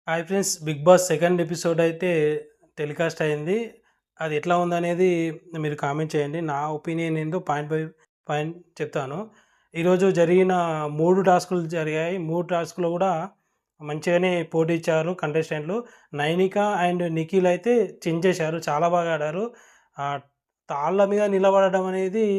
Hi friends, 'big boss' second episode అయితే telecast అయింది. అది ఎట్లా ఉందనేది మీరు కామెంట్ చేయండి. నా ఒపీనియన్ ఏందో పాయింట్ బై పాయింట్ చెప్తాను. ఈరోజు జరిగిన 3 టాస్కులు జరిగాయి. 3 టాస్క్‌లో కూడా మంచిగానే పోటీ ఇచ్చారు కంటెస్టెంట్లు. నైనిక అండ్ నిఖిల్ అయితే చించేశారు. చాలా బాగా ఆడారు. తాళ్ళ మీద నిలబడడం అనేది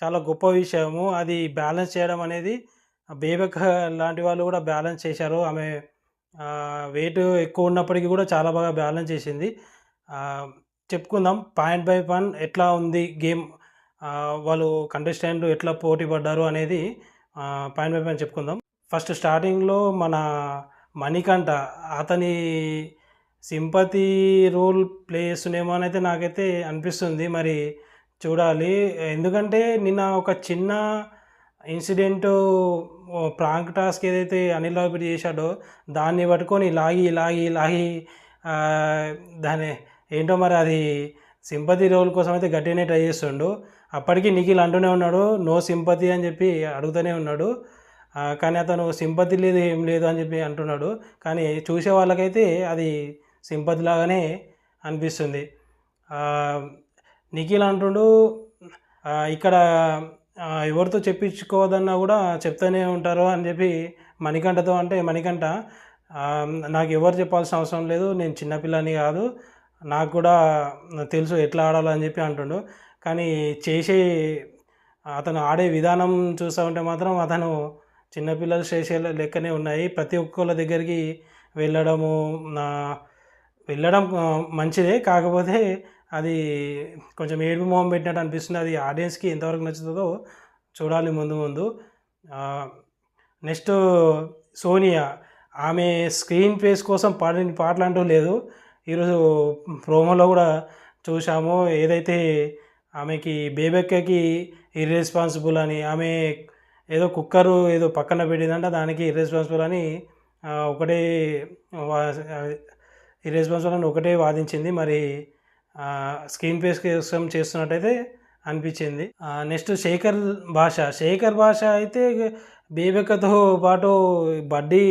చాలా గొప్ప విషయము. అది బ్యాలెన్స్ చేయడం అనేది బేబక్క లాంటి వాళ్ళు కూడా బ్యాలెన్స్ చేశారు. ఆమె వెయిట్ ఎక్కువ ఉన్నప్పటికీ కూడా చాలా బాగా బ్యాలెన్స్ చేసింది. చెప్పుకుందాం పాయింట్ బై పాయింట్ ఎట్లా ఉంది గేమ్, వాళ్ళు కంటెస్టెంట్లు ఎట్లా పోటీ పడ్డారు అనేది పాయింట్ బై పాయింట్ చెప్పుకుందాం. ఫస్ట్ స్టార్టింగ్‌లో మన మణికంఠ అతని సింపతి రోల్ ప్లే చేస్తుండేమో అనైతే నాకైతే అనిపిస్తుంది. మరి చూడాలి. ఎందుకంటే నిన్న ఒక చిన్న ఇన్సిడెంటు ప్రాంక్ టాస్క్ ఏదైతే అనిల్ రావిపూడి చేశాడో దాన్ని పట్టుకొని లాగి దాన్ని ఏంటో మరి అది సింపతి రోల్ కోసం అయితే గట్టిగానే ట్రై చేస్తుండు. అప్పటికి నిఖిల్ అంటూనే ఉన్నాడు నో సింపతి అని చెప్పి అడుగుతూనే ఉన్నాడు. కానీ అతను సింపతి లేదు ఏం లేదు అని చెప్పి అంటున్నాడు. కానీ చూసే వాళ్ళకైతే అది సింపతి లాగానే అనిపిస్తుంది. నిఖిల్ అంటుండు ఇక్కడ ఎవరితో చెప్పించుకోవద్దన్నా కూడా చెప్తూనే ఉంటారు అని చెప్పి మణికంఠతో అంటే, మణికంఠ నాకు ఎవరు చెప్పాల్సిన అవసరం లేదు, నేను చిన్నపిల్లని కాదు, నాకు కూడా తెలుసు ఎట్లా ఆడాలో అని చెప్పి అంటుండు. కానీ చేసే అతను ఆడే విధానం చూస్తూ ఉంటే మాత్రం అతను చిన్నపిల్లలు చేసే లెక్కనే ఉన్నాయి. ప్రతి ఒక్కళ్ళ దగ్గరికి వెళ్ళడము వెళ్ళడం మంచిదే. కాకపోతే అది కొంచెం ఏడుపు మొహం పెట్టినట్టు అనిపిస్తుంది. అది ఆడియన్స్‌కి ఎంతవరకు నచ్చుతుందో చూడాలి ముందు ముందు. నెక్స్ట్ సోనియా, ఆమె స్క్రీన్ ప్లేస్ కోసం పాడిన పాటలంటూ లేదు. ఈరోజు ప్రోమోలో కూడా చూసాము. ఏదైతే ఆమెకి బేబక్కకి ఇర్రెస్పాన్సిబుల్ అని, ఆమె ఏదో కుక్కరు ఏదో పక్కన పెట్టిందంట, దానికి ఇర్రెస్పాన్సిబుల్ అని ఒకటే ఇర్రెస్పాన్సిబుల్ అని ఒకటే వాదించింది. మరి స్క్రీన్ ప్లేస్ కోసం చేస్తున్నట్టయితే అనిపించింది. నెక్స్ట్ శేఖర్ భాష అయితే బేబక్కతో పాటు బడ్డీ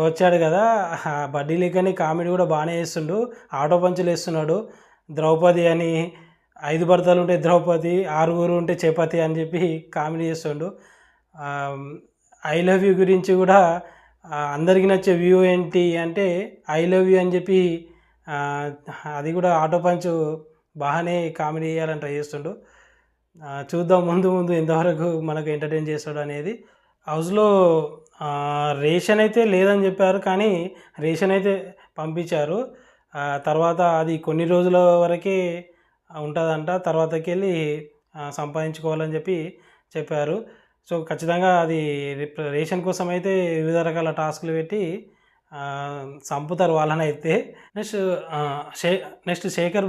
వచ్చాడు కదా, బడ్డీ లెక్కనే కామెడీ కూడా బాగానే చేస్తుండు. ఆటో పంచులు వేస్తున్నాడు. ద్రౌపది అని 5 భర్తలు ఉంటే ద్రౌపది, 6 ఉంటే చపాతి అని చెప్పి కామెడీ చేస్తుండు. ఐ లవ్ యూ గురించి కూడా అందరికీ నచ్చే వ్యూ ఏంటి అంటే ఐ లవ్ యూ అని చెప్పి అది కూడా ఆటో పంచు బాగానే కామెడీ చేయాలని ట్రై చేస్తుండు. చూద్దాం ముందు ముందు ఎంతవరకు మనకు ఎంటర్టైన్ చేస్తాడు అనేది. హౌస్లో రేషన్ అయితే లేదని చెప్పారు, కానీ రేషన్ అయితే పంపించారు. తర్వాత అది కొన్ని రోజుల వరకే ఉంటుందంట, తర్వాతకి వెళ్ళి సంపాదించుకోవాలని చెప్పి చెప్పారు. సో ఖచ్చితంగా అది రేషన్ కోసం అయితే వివిధ రకాల టాస్క్లు పెట్టి చంపుతారు వాళ్ళనైతే. నెక్స్ట్ శేఖర్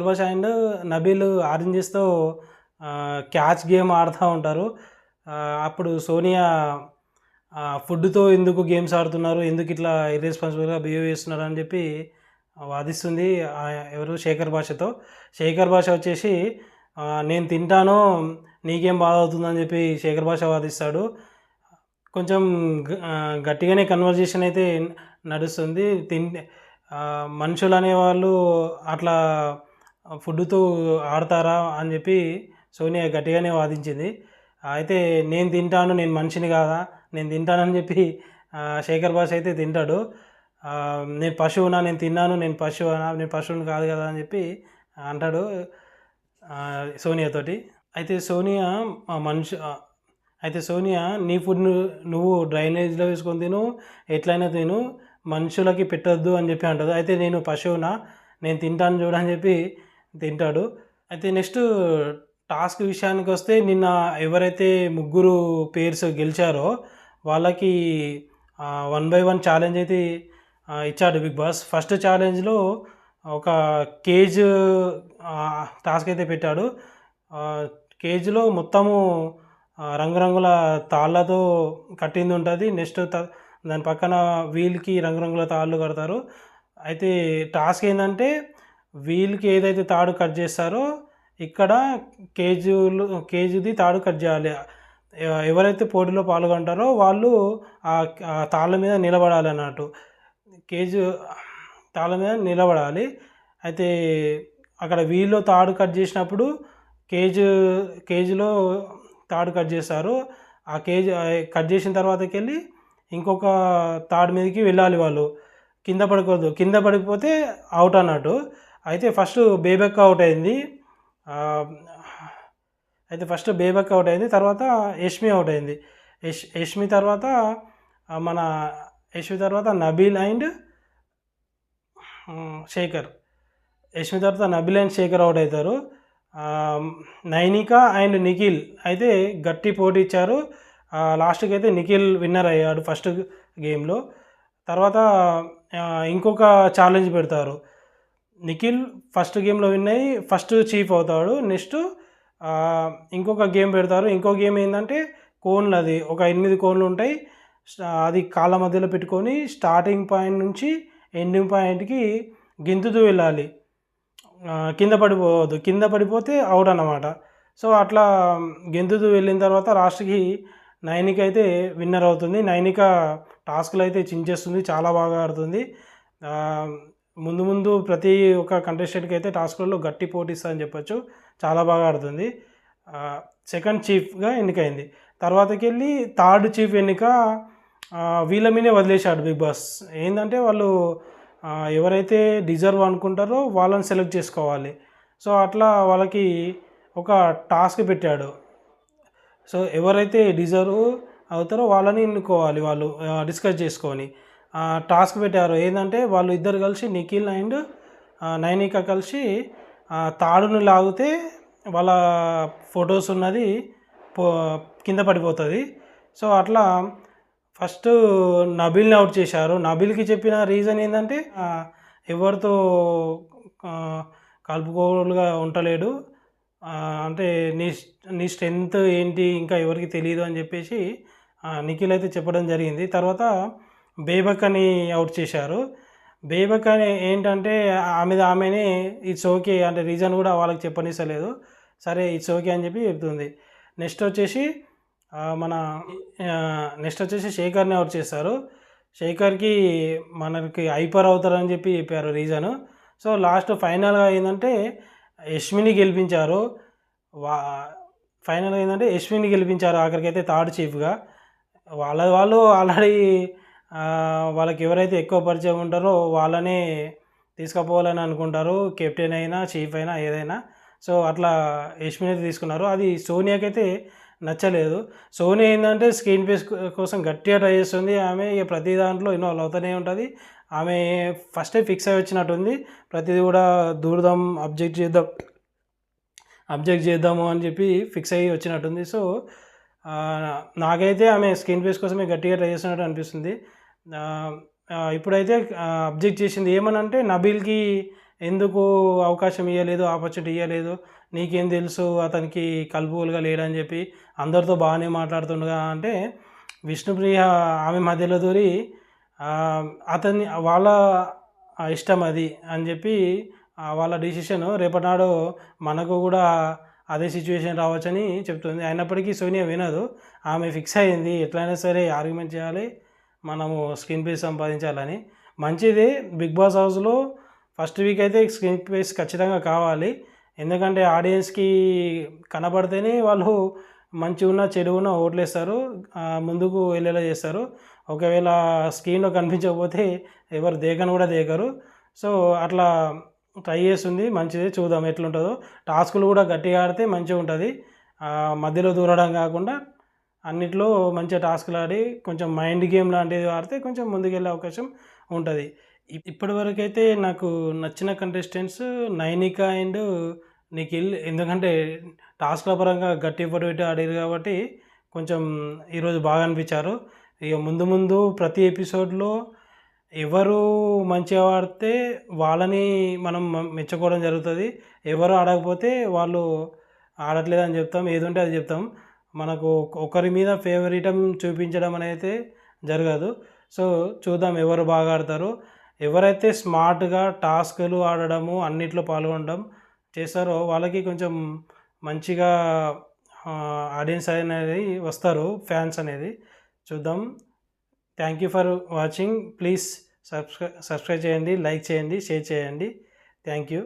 భాష అండ్ నబీల్ ఆరెంజెస్తో క్యాచ్ గేమ్ ఆడుతూ ఉంటారు. అప్పుడు సోనియా ఫుడ్తో ఎందుకు గేమ్స్ ఆడుతున్నారు, ఎందుకు ఇట్లా ఇర్రెస్పాన్సిబుల్గా బిహేవ్ చేస్తున్నారు అని చెప్పి వాదిస్తుంది. ఎవరు శేఖర్ భాష వచ్చేసి నేను తింటాను నీకేం బాధ అవుతుందని చెప్పి శేఖర్ భాష వాదిస్తాడు. కొంచెం గట్టిగానే కన్వర్జేషన్ అయితే నడుస్తుంది. మనుషులు అనేవాళ్ళు అట్లా ఫుడ్తో ఆడతారా అని చెప్పి సోనియా గట్టిగానే వాదించింది. అయితే నేను తింటాను, నేను మనిషిని కాదా, నేను తింటానని చెప్పి శేఖర్ భాష అయితే తింటాడు. నేను పశువునా, నేను తిన్నాను, నేను పశువుని కాదు కదా అని చెప్పి అంటాడు సోనియాతోటి. అయితే సోనియా నీ ఫుడ్ నువ్వు డ్రైనేజ్లో వేసుకొని తిను, ఎట్లయినా తిను, మనుషులకి పెట్టొద్దు అని చెప్పి అంటుంది. అయితే నేను పశువునా, నేను తింటాను చూడని చెప్పి తింటాడు. అయితే నెక్స్ట్ టాస్క్ విషయానికి వస్తే నిన్న ఎవరైతే 3 పేర్స్ గెలిచారో వాళ్ళకి 1 by 1 ఛాలెంజ్ అయితే ఇచ్చాడు బిగ్ బాస్. ఫస్ట్ ఛాలెంజ్లో ఒక కేజ్ టాస్క్ అయితే పెట్టాడు. కేజ్లో మొత్తము రంగురంగుల తాళ్ళతో కట్టింది ఉంటుంది. నెక్స్ట్ దాని పక్కన వీల్కి రంగురంగుల తాళ్ళు కడతారు. అయితే టాస్క్ ఏంటంటే వీల్కి ఏదైతే తాడు కట్ చేస్తారో ఇక్కడ కేజీది తాడు కట్ చేయాలి. ఎవరైతే పోటీలో పాల్గొంటారో వాళ్ళు ఆ తాళ్ళ మీద నిలబడాలన్నట్టు. కేజు తాళ్ళ మీద నిలబడాలి. అయితే అక్కడ వీల్‌లో తాడు కట్ చేసినప్పుడు కేజు కేజీలో తాడు కట్ చేస్తారు. ఆ కేజీ కట్ చేసిన తర్వాతకెళ్ళి ఇంకొక తాడు మీదకి వెళ్ళాలి వాళ్ళు. కింద పడకూడదు. కింద పడిపోతే ఔట్ అన్నట్టు. అయితే ఫస్ట్ బేబెక్క ఔట్ అయింది. ఆహ్, అయితే ఫస్ట్ బేబెక్క ఔట్ అయింది. తర్వాత యష్మి ఔట్ అయింది. యష్మి తర్వాత మన యష్మి తర్వాత నబీల్ అండ్ శేఖర్. యష్మి తర్వాత నబీల్ అండ్ శేఖర్ ఔట్ అవుతారు. నైనిక అండ్ నిఖిల్ అయితే గట్టి పోటీ ఇచ్చారు. లాస్ట్‌కి అయితే నిఖిల్ విన్నర్ అయ్యాడు ఫస్ట్ గేమ్‌లో. తర్వాత ఇంకొక ఛాలెంజ్ పెడతారు. నిఖిల్ ఫస్ట్ గేమ్‌లో విన్ అయ్యి ఫస్ట్ చీఫ్ అవుతాడు. నెక్స్ట్ ఇంకొక గేమ్ పెడతారు. ఇంకో గేమ్ ఏందంటే కోన్‌లది. ఒక 8 కోన్‌లు ఉంటాయి. అది కాళ్ళ మధ్యలో పెట్టుకొని స్టార్టింగ్ పాయింట్ నుంచి ఎండింగ్ పాయింట్‌కి గెంతుతూ వెళ్ళాలి. కింద పడిపోవద్దు. కింద పడిపోతే ఔట్ అన్నమాట. సో, అట్లా గెంతుతూ వెళ్ళిన తర్వాత లాస్ట్‌కి నైనిక అయితే విన్నర్ అవుతుంది. నైనిక టాస్క్‌లు అయితే చించేస్తుంది. చాలా బాగా ఆడుతుంది. ముందు ముందు ప్రతి ఒక్క కంటెస్టెంట్‌కి అయితే టాస్క్‌లలో గట్టి పోటీ ఇస్తదని చెప్పొచ్చు. చాలా బాగా ఆడుతుంది. సెకండ్ చీఫ్‌గా ఎన్నికైంది. తర్వాతకెళ్ళి థర్డ్ చీఫ్ ఎన్నిక వీళ్ళ మీదే వదిలేశాడు బిగ్ బాస్. ఏందంటే వాళ్ళు ఎవరైతే డిజర్వ్ అనుకుంటారో వాళ్ళని సెలెక్ట్ చేసుకోవాలి. సో, అట్లా వాళ్ళకి ఒక టాస్క్ పెట్టాడు. సో, ఎవరైతే డిజర్వ్ అవుతారో వాళ్ళని ఎన్నుకోవాలి వాళ్ళు డిస్కస్ చేసుకొని. టాస్క్ పెట్టారు. ఏందంటే వాళ్ళు ఇద్దరు కలిసి నిఖిల్ అండ్ నైనిక కలిసి తాడుని లాగితే వాళ్ళ ఫొటోస్ ఉన్నది పో కింద పడిపోతుంది. సో, అట్లా ఫస్ట్ నబీల్‌ని ఔట్ చేశారు. నబీల్‌కి చెప్పిన రీజన్ ఏందంటే ఎవరితో కలుపుకోలుగా ఉండలేడు. అంటే నీ స్ట్రెంత్ ఏంటి ఇంకా ఎవరికీ తెలీదు అని చెప్పేసి నిఖిల్ అయితే చెప్పడం జరిగింది. తర్వాత బేబక్కని ఔట్ చేశారు. బేబక్ అని ఏంటంటే ఆమెనే ఇట్స్ ఓకే అంటే రీజన్ కూడా వాళ్ళకి చెప్పనిస్తలేదు. సరే ఇట్స్ ఓకే అని చెప్పి చెప్తుంది. నెక్స్ట్ వచ్చేసి మన నెక్స్ట్ వచ్చేసి శేఖర్‌ని ఔట్ చేశారు. శేఖర్‌కి మనకి హైపర్ అవుతారని చెప్పి చెప్పారు రీజను. సో, లాస్ట్ ఫైనల్‌గా ఏందంటే యష్మిని గెలిపించారు. వా ఫైనల్‌గా ఏందంటే యష్మిని గెలిపించారు ఆఖరికైతే థర్డ్ చీఫ్‌గా. వాళ్ళు ఆల్రెడీ వాళ్ళకి ఎవరైతే ఎక్కువ పరిచయం ఉంటారో వాళ్ళనే తీసుకుపోవాలని అనుకుంటారు. కెప్టెన్ అయినా, చీఫ్ అయినా ఏదైనా. సో, అట్లా యష్మిని అయితే తీసుకున్నారు. అది సోనియాకైతే నచ్చలేదు. సోనియా ఏందంటే స్క్రీన్ ప్లేస్ కోసం గట్టిగా ట్రై చేస్తుంది. ఆమె ఇక ప్రతి దాంట్లో ఇన్వాల్వ్ అవుతూనే ఉంటుంది. ఆమె ఫస్టే ఫిక్స్ అయ్యి వచ్చినట్టుంది. ప్రతిది కూడా దూరదాం, అబ్జెక్ట్ చేద్దాము అని చెప్పి ఫిక్స్ అయ్యి వచ్చినట్టుంది. సో, నాకైతే ఆమె స్క్రీన్ ప్లేస్ కోసమే గట్టిగా ట్రై చేస్తున్నట్టు అనిపిస్తుంది. ఇప్పుడైతే అబ్జెక్ట్ చేసింది ఏమనంటే నబీల్‌కి ఎందుకు అవకాశం ఇవ్వలేదు, ఆపర్చునిటీ ఇవ్వలేదు, నీకేం తెలుసు అతనికి కలుపుగోలుగా లేడని చెప్పి అందరితో బాగానే మాట్లాడుతుండగా అంటే విష్ణుప్రియ ఆమె మధ్యలో దూరి అతన్ని వాళ్ళ ఇష్టం అది అని చెప్పి వాళ్ళ డిసిషన్ రేపటి నాడు మనకు కూడా అదే సిచ్యువేషన్ రావచ్చని చెప్తుంది. అయినప్పటికీ సోనియా వినదు. ఆమె ఫిక్స్ అయ్యింది ఎట్లయినా సరే ఆర్గ్యుమెంట్ చేయాలి, మనము స్క్రీన్ ప్లేస్ సంపాదించాలని. మంచిదే బిగ్ బాస్ హౌస్లో ఫస్ట్ వీక్ అయితే స్క్రీన్ ప్లేస్ ఖచ్చితంగా కావాలి. ఎందుకంటే ఆడియన్స్‌కి కనబడితేనే వాళ్ళు మంచిగా ఉన్నా, చెడు ఉన్నా ఓట్లేస్తారు, ముందుకు వెళ్ళేలా చేస్తారు. ఒకవేళ స్క్రీన్‌లో కనిపించకపోతే ఎవరు దేకను కూడా దేకరు. సో, అట్లా ట్రై చేస్తుంది. మంచిదే, చూద్దాం ఎట్లుంటుందో. టాస్కులు కూడా గట్టిగా ఆడితే మంచిగా ఉంటుంది. మధ్యలో దూరడం కాకుండా అన్నిట్లో మంచిగా టాస్కులు ఆడి కొంచెం మైండ్ గేమ్ లాంటిది ఆడితే కొంచెం ముందుకెళ్ళే అవకాశం ఉంటుంది. ఇప్పటివరకైతే నాకు నచ్చిన కంటెస్టెంట్స్ నైనిక అండ్ నిఖిల్. ఎందుకంటే టాస్క్ల పరంగా గట్టి పెట్టి ఆడారు కాబట్టి కొంచెం ఈరోజు బాగా అనిపించారు. ఇక ముందు ముందు ప్రతి ఎపిసోడ్లో ఎవరు మంచిగా ఆడితే వాళ్ళని మనం మెచ్చుకోవడం జరుగుతుంది. ఎవరు ఆడకపోతే వాళ్ళు ఆడట్లేదని చెప్తాం. ఏది ఉంటే అది చెప్తాం. మనకు ఒకరి మీద ఫేవరిటం చూపించడం అనేది జరగదు. సో, చూద్దాం ఎవరు బాగా ఆడతారో. ఎవరైతే స్మార్ట్‌గా టాస్కులు ఆడడము, అన్నిట్లో పాల్గొనడం చేస్తారో వాళ్ళకి కొంచెం మంచిగా ఆడియన్స్ అనేది వస్తారు, ఫ్యాన్స్ అనేది చూద్దాం. Thank you for watching. Please subscribe చేయండి, లైక్ చేయండి, షేర్ చేయండి. Thank you.